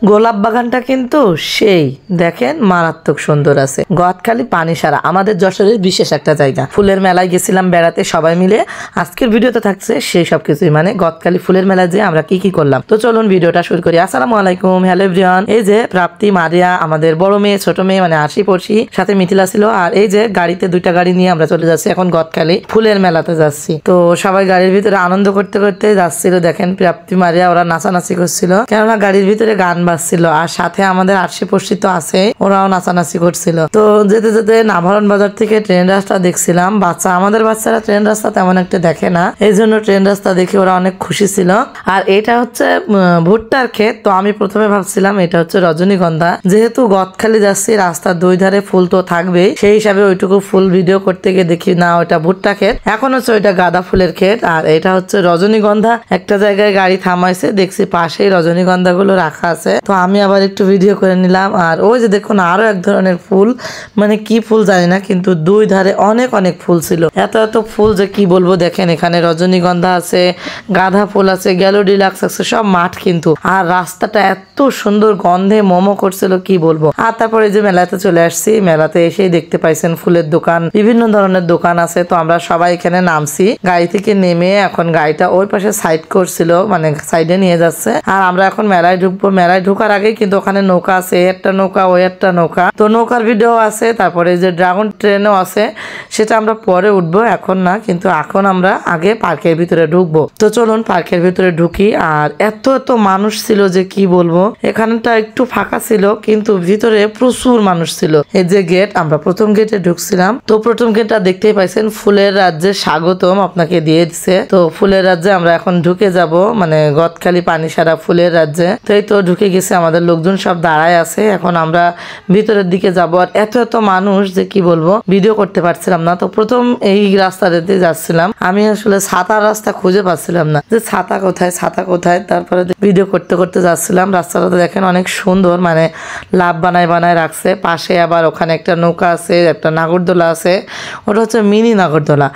গোলাপ বাগানটা কিন্তু সেই দেখেন মারাত্মক সুন্দর আছে। গদখালি পানিসারা আমাদের যশোরের বিশেষ একটা জায়গা। ফুলের মেলায় গেছিলাম বেড়াতে সবাই মিলে। আজকের ভিডিওতে থাকছে সেই সব কিছুই, মানে গদখালি ফুলের মেলায় যে আমরা কি কি করলাম। তো চলুন ভিডিওটা শুরু করি। আসসালামু আলাইকুম, হ্যালো এভরিওয়ান। এই যে প্রাপ্তি, মারিয়া, আমাদের বড় মেয়ে, ছোট মেয়ে, মানে আশি পড়শি, সাথে মিথিলা ছিল। আর এই যে গাড়িতে দুইটা গাড়ি নিয়ে আমরা চলে যাচ্ছি এখন গদখালি ফুলের মেলাতে যাচ্ছি। তো সবাই গাড়ির ভিতরে আনন্দ করতে করতে যাচ্ছিল। দেখেন প্রাপ্তি, মারিয়া ওরা নাচানাচি করছিল, কেননা গাড়ির ভিতরে গান বাজছিল। আর সাথে আমাদের আশি পড়শি তো আছে, ওরাও নাচানাচি করছিল। তো যেতে যেতে নাভারণ বাজার থেকে ট্রেন রাস্তা দেখছিলাম। আমাদের বাচ্চারা ট্রেন রাস্তা তেমন একটা দেখে না, এই জন্য ট্রেন রাস্তা দেখে ওরা অনেক খুশি ছিল। আর এটা হচ্ছে ভুট্টার ক্ষেত। তো আমি প্রথমে ভাবছিলাম এটা হচ্ছে রজনীগন্ধা, যেহেতু গদখালি যাচ্ছি রাস্তার দুই ধারে ফুল তো থাকবেই, সেই হিসাবে ওইটুকু ফুল ভিডিও করতে গিয়ে দেখি না ওইটা ভুট্টা ক্ষেত, এখন হচ্ছে ওইটা গাঁদা ফুলের ক্ষেত। আর এটা হচ্ছে রজনীগন্ধা। একটা জায়গায় গাড়ি থামাইছে, দেখছি পাশেই রজনীগন্ধা গুলো রাখা আছে। তো আমি আবার একটু ভিডিও করে নিলাম। আর ওই যে দেখুন আরো এক ধরনের ফুল, মানে কি ফুল জানি না, কিন্তু দুই ধারে অনেক অনেক ফুল ছিল। এত এত ফুল যে কি বলবো। দেখেন এখানে রজনীগন্ধা আছে, গাঁদা ফুল আছে, গ্যালো ডিলাক্স আছে, সব মাঠ কিন্তু। আর রাস্তাটা এত সুন্দর গন্ধে মোমো করছিল কি বলবো। আর তারপরে যে মেলাতে চলে আসছি, মেলাতে এসেই দেখতে পাইছেন ফুলের দোকান, বিভিন্ন ধরনের দোকান আছে। তো আমরা সবাই এখানে নামছি, গাড়ি থেকে নেমে এখন গাড়িটা ওই পাশে সাইড করছিল, মানে সাইডে নিয়ে যাচ্ছে। আর আমরা এখন মেলায় ঢুকবো। মেলায় ঢুকার আগে কিন্তু ওখানে নৌকা আছে, একটা নৌকা ওই একটা নৌকা, তো নৌকার ভিডিও আছে। তারপরে যে ড্রাগন ট্রেনও আছে, সেটা আমরা পরে উঠবো, এখন না। কিন্তু এখন আমরা আগে পার্কের ভিতরে ঢুকবো। তো চলুন পার্কের ভিতরে ঢুকি। আর এত এত মানুষ ছিল যে কি বলবো। এখানটা একটু ফাঁকা ছিল, কিন্তু ভিতরে প্রচুর মানুষ ছিল। এই যে গেট, আমরা প্রথম গেটে ঢুকছিলাম। তো প্রথম গেটটা দেখতেই পাইছেন, ফুলের রাজ্যে স্বাগতম আপনাকে দিয়ে দিচ্ছে। তো ফুলের রাজ্যে আমরা এখন ঢুকে যাব, মানে গদখালি পানিসারা ফুলের রাজ্যে। তো এই তো ঢুকে গেছে, আমাদের লোকজন সব দাঁড়ায় আছে। এখন আমরা ভিতরের দিকে যাব। আর এত এত মানুষ যে কি বলবো, ভিডিও করতে পারছিলাম না। তো প্রথম এই রাস্তাতে যাচ্ছিলাম, আমি আসলে ছাতার রাস্তা খুঁজে পাচ্ছিলাম না, যে ছাতা কোথায় ছাতা কোথায়। তারপরে ভিডিও করতে করতে যাচ্ছিলাম। রাস্তাটা দেখেন অনেক সুন্দর, মানে লাভ বানায় বানায় রাখছে। পাশে আবার ওখানে একটা নৌকা আছে, একটা নাগরদোলা আছে, ওটা হচ্ছে মিনি নাগরদোলা।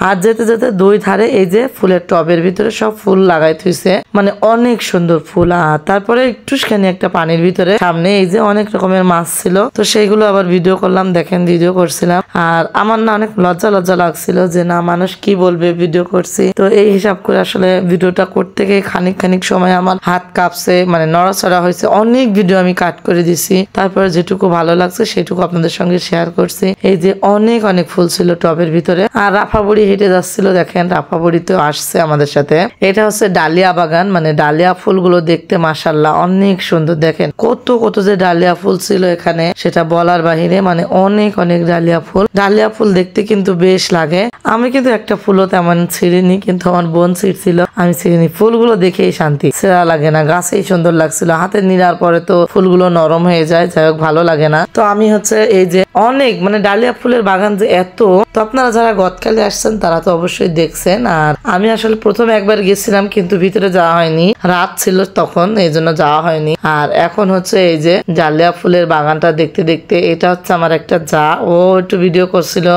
আর যেতে যেতে দুই ধারে এই যে ফুলের টবের ভিতরে সব ফুল লাগাই থুইছে, মানে অনেক সুন্দর ফুল। আর তারপরে একটুখানি একটা পানির ভিতরে সামনে এই যে অনেক রকমের মাছ ছিল, তো সেইগুলো আবার ভিডিও করলাম। দেখেন ভিডিও করছিলাম। আর আমার না অনেক লজ্জা লজ্জা লাগছিল, যে না মানুষ কি বলবে ভিডিও করছি। তো এই হিসাব করে আসলে ভিডিওটা করতে গিয়ে খানিক সময় আমার হাত কাঁপছে, মানে নড়াচড়া হয়েছে। অনেক ভিডিও আমি কাট করে দিছি, তারপরে যেটুকু ভালো লাগছে সেটুকু আপনাদের সঙ্গে শেয়ার করছি। এই যে অনেক অনেক ফুল ছিল টবের ভিতরে। আর রাফাবুড়ি হেঁটে যাচ্ছিল, দেখেন রাফাবুড়ি তো আসছে আমাদের সাথে। এটা হচ্ছে ডালিয়া বাগান, মানে ডালিয়া ফুলগুলো দেখতে মাশাআল্লাহ অনেক সুন্দর। দেখেন কত কত যে ডালিয়া ফুল ছিল এখানে, সেটা বলার বাহিরে, মানে অনেক অনেক ডালিয়া ফুল। ডালিয়া ফুল দেখতে কিন্তু বেশ লাগে। আমি কিন্তু একটা ফুলও তেমন ছিঁড়িনি, কিন্তু আমার বোন ছিঁড়ছিল, আমি ছিঁড়িনি। ফুলগুলো দেখেই শান্তি, ছেঁড়া লাগে না, গাছেই সুন্দর লাগছিল। হাতে নিড়ার পরে তো ফুলগুলো নরম হয়ে যায়, যাই হোক ভালো লাগে না। তো আমি হচ্ছে এই যে অনেক, মানে ডালিয়া ফুলের বাগান যে এত, তো আপনারা যারা গদখালি আসছেন তারা তো অবশ্যই দেখছেন। আর আমি আসলে প্রথমে একবার গেছিলাম, কিন্তু ভিতরে যাওয়া হয়নি, রাত ছিল তখন, এই জন্য যাওয়া হয়নি। আর এখন হচ্ছে এই যে ডালিয়া ফুলের বাগানটা দেখতে দেখতে, এটা হচ্ছে আমার একটা যা, ও একটু ভিডিও করছিল,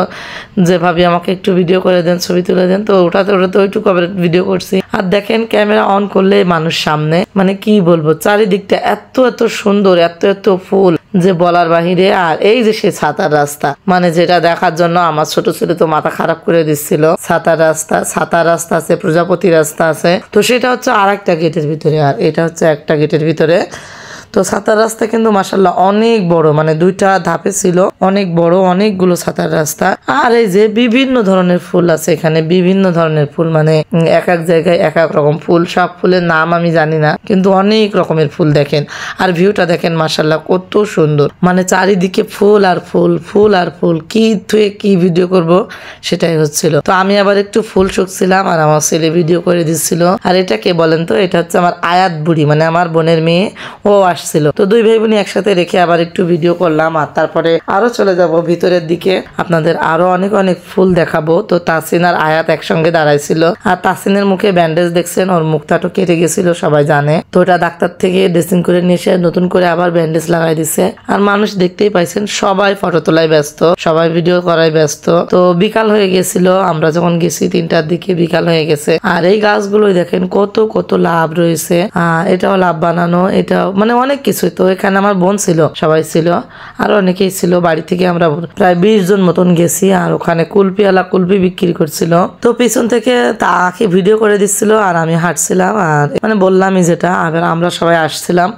যে ভাবি আমাকে একটু ভিডিও করে দেন, ছবি তুলে দেন। তো ওটাতে ওইটুকু আবার ভিডিও করছি। আর দেখেন ক্যামেরা অন করলে মানুষ সামনে, মানে কি বলবো, চারিদিকটা এত এত সুন্দর, এত এত ফুল যে বলার বাহিরে। আর এই যে সে ছাতার রাস্তা, মানে যেটা দেখার জন্য আমার ছোট ছেলে তো মাথা খারাপ করে দিচ্ছিল। ছাতার রাস্তা আছে, প্রজাপতি রাস্তা আছে। তো সেটা হচ্ছে আর একটা গেটের ভিতরে, আর এটা হচ্ছে একটা গেটের ভিতরে। তো ছাতার রাস্তা কিন্তু মাশাআল্লাহ অনেক বড়, মানে দুইটা ধাপে ছিল, অনেক বড়, অনেকগুলো ছাতার রাস্তা। আর এই যে বিভিন্ন ধরনের ফুল আছে এখানে, বিভিন্ন ধরনের ফুল, মানে এক এক জায়গায় এক এক রকম ফুল। সব ফুলের নাম আমি জানি না, কিন্তু অনেক রকমের ফুল। দেখেন আর ভিউটা দেখেন মাশাআল্লাহ কত সুন্দর, মানে চারিদিকে ফুল আর ফুল, ফুল আর ফুল। কি থুয়ে কি ভিডিও করব সেটাই হচ্ছিল। তো আমি আবার একটু ফুল শুকছিলাম, আর আমার ছেলে ভিডিও করে দিচ্ছিল। আর এটা কে বলেন তো, এটা হচ্ছে আমার আয়াত বুড়ি, মানে আমার বোনের মেয়ে, ও আসছিল। তো দুই ভাই বোনই একসাথে রেখে আবার একটু ভিডিও করলাম। আর তারপরে আরো চলে যাব ভিতরের দিকে, আপনাদের আরো অনেক অনেক ফুল দেখাবো। তো তাসিন আর আয়াত একসঙ্গে দাঁড়াইছিল। আর তাসিনের মুখে ব্যান্ডেজ দেখছেন, ওর মুখটা তো কেটে গেছিল সবাই জানে। তো ওটা ডাক্তার থেকে ড্রেসিং করে নিয়ে এসে নতুন করে আবার ব্যান্ডেজ লাগাই দিছে। আর মানুষ দেখতেই পাইছেন সবাই ফটো তোলায় ব্যস্ত, সবাই ভিডিও করায় ব্যস্ত। তো বিকাল হয়ে গেছিল, আমরা যখন গেছি 3টার দিকে বিকাল হয়ে গেছে। আর এই গাছগুলোই দেখেন কত কত লাভ রয়েছে। এটাও লাভ বানানো, এটাও মানে অনেক অনেক কিছু। তো এখানে আমার বোন ছিল, সবাই ছিল, আর অনেকেই ছিল। বাড়ি থেকে আমরা প্রায় 20 জন মতন গেছি। আর ওখানে কুলপিওয়ালা কুলপি বিক্রি করছিল। তো পিছন থেকে তা আঁকি ভিডিও করে দিচ্ছিল আর আমি হাঁটছিলাম। আর মানে বললামই যেটা, আবার আমরা সবাই আসছিলাম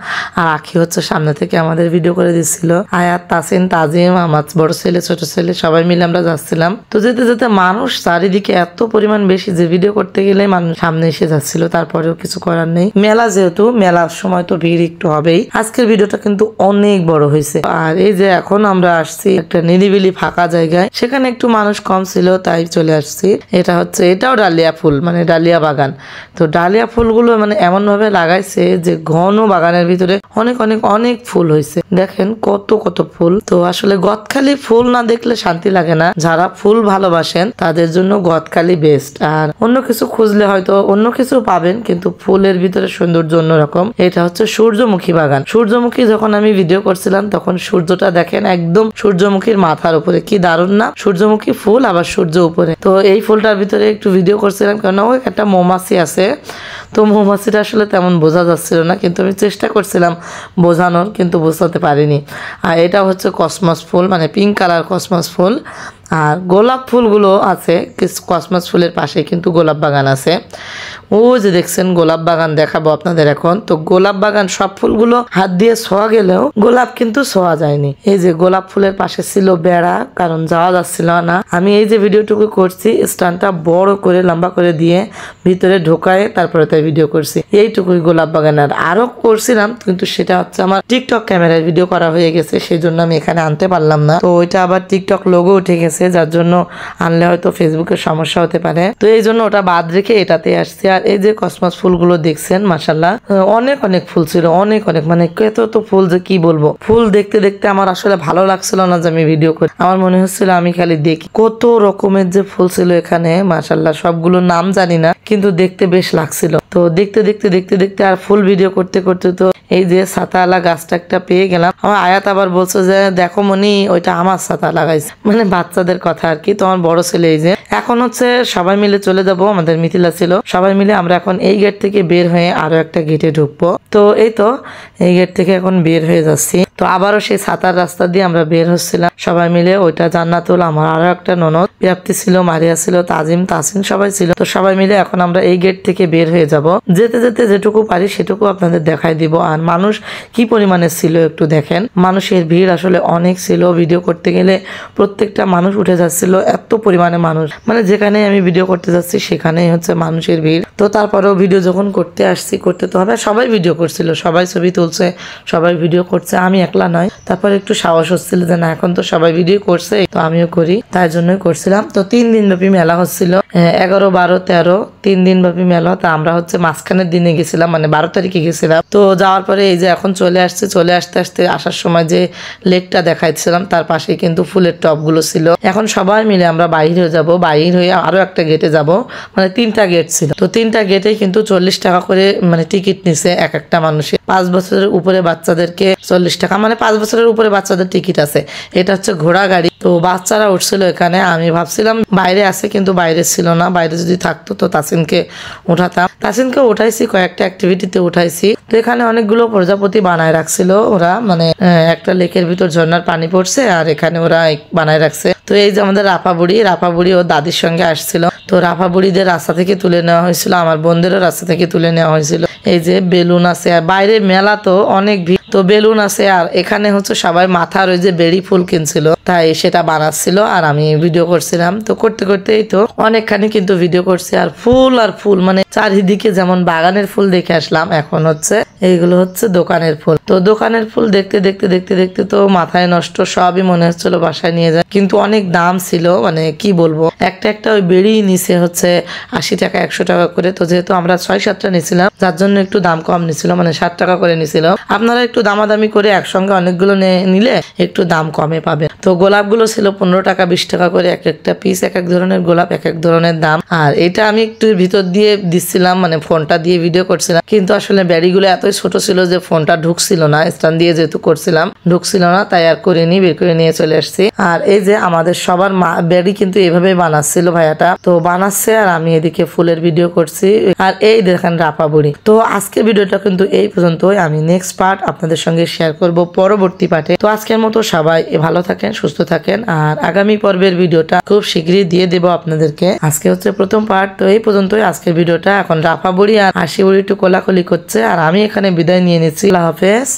আর আঁকি হচ্ছে সামনে থেকে আমাদের ভিডিও করে দিচ্ছিল। আয়াত, তাসিন, তাজিম, আমার বড় ছেলে, ছোট ছেলে, সবাই মিলে আমরা যাচ্ছিলাম। তো যেতে যেতে মানুষ চারিদিকে এত পরিমাণ বেশি যে ভিডিও করতে গেলে মানুষ সামনে এসে যাচ্ছিল। তারপরেও কিছু করার নেই, মেলা যেহেতু, মেলার সময় তো ভিড় একটু হবেই। আজকের ভিডিওটা কিন্তু অনেক বড় হয়েছে। আর এই যে এখন আমরা আসছি একটা নিরিবিলি ফাঁকা জায়গায়, সেখানে একটু মানুষ কম ছিল তাই চলে আসছি। এটা হচ্ছে, এটাও ডালিয়া ফুল, মানে ডালিয়া বাগান। তো ডালিয়া ফুলগুলো মানে এমন ভাবে লাগাইছে যে ঘন বাগানের ভিতরে অনেক অনেক অনেক ফুল হয়েছে। দেখেন কত কত ফুল। তো আসলে গদখালি ফুল না দেখলে শান্তি লাগে না। যারা ফুল ভালোবাসেন তাদের জন্য গদখালি বেস্ট। আর অন্য কিছু খুঁজলে হয়তো অন্য কিছু পাবেন, কিন্তু ফুলের ভিতরে সৌন্দর্য অন্যরকম। এটা হচ্ছে সূর্যমুখী বাগান। সূর্যমুখী যখন আমি ভিডিও করছিলাম তখন সূর্যটা দেখেন একদম সূর্যমুখীর মাথার উপরে, কি দারুণ না? সূর্যমুখী ফুল আবার সূর্য উপরে। তো এই ফুলটার ভিতরে একটু ভিডিও করছিলাম, কারণ ওই একটা মৌমাছি আছে। তো মৌমাছিটা আসলে তেমন বোঝা যাচ্ছিল না, কিন্তু আমি চেষ্টা করছিলাম বোঝানোর, কিন্তু বোঝাতে পারিনি। আর এটা হচ্ছে কসমস ফুল, মানে পিঙ্ক কালার কসমস ফুল। আর গোলাপ ফুলগুলো আছে, কসমস ফুলের পাশে কিন্তু গোলাপ বাগান আছে। ও যে দেখছেন গোলাপ বাগান দেখাবো আপনাদের এখন। তো গোলাপ বাগান সব ফুলগুলো হাত দিয়ে ছোঁয়া গেলেও গোলাপ কিন্তু ছোঁয়া যায়নি। এই যে গোলাপ ফুলের পাশে ছিল বেড়া, কারণ যাওয়া যাচ্ছিল না। আমি এই যে ভিডিওটুকু করছি স্ট্যান্ডটা বড় করে লম্বা করে দিয়ে ভিতরে ঢোকায় তারপরে তাই ভিডিও করছি। এইটুকুই গোলাপ বাগানের। আরো করছিলাম, কিন্তু সেটা হচ্ছে আমার টিকটক ক্যামেরায় ভিডিও করা হয়ে গেছে, সেই জন্য আমি এখানে আনতে পারলাম না। তো ওইটা আবার টিকটক লোগো উঠে গেছে, যার জন্য আনলে হয়তো ফেসবুকের সমস্যা হতে পারে। তো এই জন্য ওটা বাদ রেখে এটাতে আসছি। আর এই যে কসমস ফুলগুলো দেখছেন, মাশাআল্লাহ অনেক অনেক ফুল ছিল, অনেক অনেক, মানে কত তো ফুল যে কি বলবো। ফুল দেখতে দেখতে আমার আসলে ভালো লাগছিল না যে আমি ভিডিও করি। আমার মনে হচ্ছিল আমি খালি দেখি। কত রকমের যে ফুল ছিল এখানে, মাশাআল্লাহ সবগুলোর নাম জানি না, কিন্তু দেখতে বেশ লাগছিল। তো দেখতে দেখতে দেখতে দেখতে আর ফুল ভিডিও করতে করতে তো এই যে ছাতাওয়ালা গাছটা একটা পেয়ে গেলাম। আমার আয়াত আবার বলছো যে দেখো মনি, ওইটা আমার ছাতা লাগাইছে, মানে বাচ্চাদের কথা আর কি। তো আমার বড় ছেলে এই যে এখন হচ্ছে সবাই মিলে চলে যাব, আমাদের মিথিলা ছিল, সবাই মিলে আমরা এখন এই গেট থেকে বের হয়ে আরো একটা গেটে ঢুকবো। তো এই তো এই গেট থেকে এখন বের হয়ে যাচ্ছি। তো আবারও সেই ছাতার রাস্তা দিয়ে আমরা বের হচ্ছিলাম সবাই মিলে। ওইটা জান্নাতুল, আমার আরো একটা ননদ, প্রাপ্তি ছিল, মারিয়া ছিল, তাজিম, তাসিন সবাই ছিল। তো সবাই মিলে এখন আমরা এই গেট থেকে বের হয়ে যাব। যেতে যেতে যেটুকু পারি সেটুকু আপনাদের দেখাই দিব। আর মানুষ কি পরিমাণে ছিল একটু দেখেন, মানুষের ভিড় আসলে অনেক ছিল। ভিডিও করতে গেলে প্রত্যেকটা মানুষ উঠে যাচ্ছিল, এত পরিমাণে মানুষ, মানে যেখানে আমি ভিডিও করতে যাচ্ছি সেখানেই হচ্ছে মানুষের ভিড়। তো তারপরেও ভিডিও যখন করতে আসছি, করতে তো হবে, সবাই ভিডিও করছিল, সবাই ছবি তুলছে, সবাই ভিডিও করছে, আমি একলা নয়। তারপর একটু সাহস হচ্ছিল যে না, এখন তো সবাই ভিডিও করছে, তো আমিও করি, তাই জন্যই করছিলাম। তো 3 দিন ব্যাপী মেলা হচ্ছিল, 11, 12, 13 3 দিন ব্যাপী মেলা। তা আমরা হচ্ছে মাঝখানের দিনে গেছিলাম, মানে 12 তারিখে গেছিলাম। তো যাওয়ার পরে এই যে এখন চলে আসছে, চলে আসতে আসতে আসার সময় যে লেকটা দেখাইছিলাম তার পাশেই কিন্তু ফুলের টবগুলো ছিল। এখন সবাই মিলে আমরা বাইর হয়ে যাব, বাইর হয়ে আরো একটা গেটে যাব, মানে 3টা গেট ছিল। তো 3টা গেটে কিন্তু 40 টাকা করে মানে টিকিট নিছে এক একটা মানুষের। 5 বছরের উপরে বাচ্চাদেরকে 40 টাকা, মানে 5 বছরের উপরে বাচ্চাদের টিকিট আছে। এটা হচ্ছে ঘোড়া গাড়ি। তো বাচ্চারা উঠছিল এখানে, আমি ভাবছিলাম বাইরে আছে, কিন্তু বাইরে ছিল না। বাইরে যদি থাকতো তো তাসিনকে উঠাতাম, তাসিনকে উঠাইছি, কয়েকটা অ্যাক্টিভিটিতে উঠাইছি। তো এখানে অনেকগুলো প্রজাপতি বানায় রাখছিল ওরা, মানে একটা লেকের ভিতর ঝর্ণার পানি পড়ছে আর এখানে ওরা বানায় রাখছে। তো এই যে আমাদের রাফা বুড়ি ও দাদির সঙ্গে আসছিল। তো রাফা বুড়িদের রাস্তা থেকে তুলে নেওয়া হয়েছিল, আমার বোনদেরও রাস্তা থেকে তুলে নেওয়া হয়েছিল। এই যে বেলুন আছে, আর বাইরে মেলা তো অনেক ভিড়, তো বেলুন আছে। আর এখানে হচ্ছে সবাই মাথার ওই যে বেড়ি ফুল কিনছিল, তাই সেটা বানাচ্ছিল আর আমি ভিডিও করছিলাম। তো করতে করতেই তো অনেকখানি কিন্তু ভিডিও করছি। আর ফুল, মানে চারিদিকে যেমন বাগানের ফুল দেখে আসলাম, এখন হচ্ছে এইগুলো হচ্ছে দোকানের ফুল। তো দোকানের ফুল দেখতে দেখতে দেখতে দেখতে তো মাথায় নষ্ট, সবই মনে হচ্ছিল বাসায় নিয়ে যায়, কিন্তু অনেক দাম ছিল, মানে কি বলবো। একটা ওই বেড়ি নিচে হচ্ছে 80 টাকা 100 টাকা করে। তো যেহেতু আমরা 6-7টা নিছিলাম, যার জন্য একটু দাম কম নিছিল, মানে 60 টাকা করে নিছিল। আপনারা একটু দামাদামি করে একসঙ্গে অনেকগুলো নিলে একটু দাম কমে পাবেন। তো গোলাপগুলো ছিল 15 টাকা 20 টাকা করে এক একটা পিস, এক এক ধরনের গোলাপ এক এক ধরনের দাম। আর এটা আমি একটু ভিতর দিয়ে দিচ্ছিলাম, মানে ফোনটা দিয়ে ভিডিও করছিলাম, কিন্তু আসলে ব্যাড়িগুলো এতই ছোট ছিল যে ফোনটা ঢুকছিল না, স্ট্যান্ড দিয়ে যেহেতু করছিলাম ঢুকছিল না, তাই আর করিনি, বের করে নিয়ে চলে আসছি। আর এই যে আমাদের সবার ব্যাড়ি কিন্তু এভাবে বানাচ্ছিল ভাইয়াটা, তো বানাচ্ছে আর আমি এদিকে ফুলের ভিডিও করছি। আর এই দেখেন রাপা বুড়ি। তো আজকের ভিডিওটা কিন্তু এই পর্যন্তই, আমি নেক্সট পার্ট আপনাদের সঙ্গে শেয়ার করব পরবর্তী পার্টে। তো আজকের মতো সবাই ভালো থাকেন, সুস্থ থাকেন, আর আগামী পর্বের ভিডিওটা খুব শীঘ্রই দিয়ে দেবো আপনাদেরকে। আজকে হচ্ছে প্রথম পার্ট, তো এই পর্যন্তই আজকের ভিডিওটা। এখন রাফা বুড়ি আর হাসি বুড়ি একটু কোলাকুলি করছে, আর আমি এখানে বিদায় নিয়ে নিচ্ছি। আল্লাহ হাফেজ।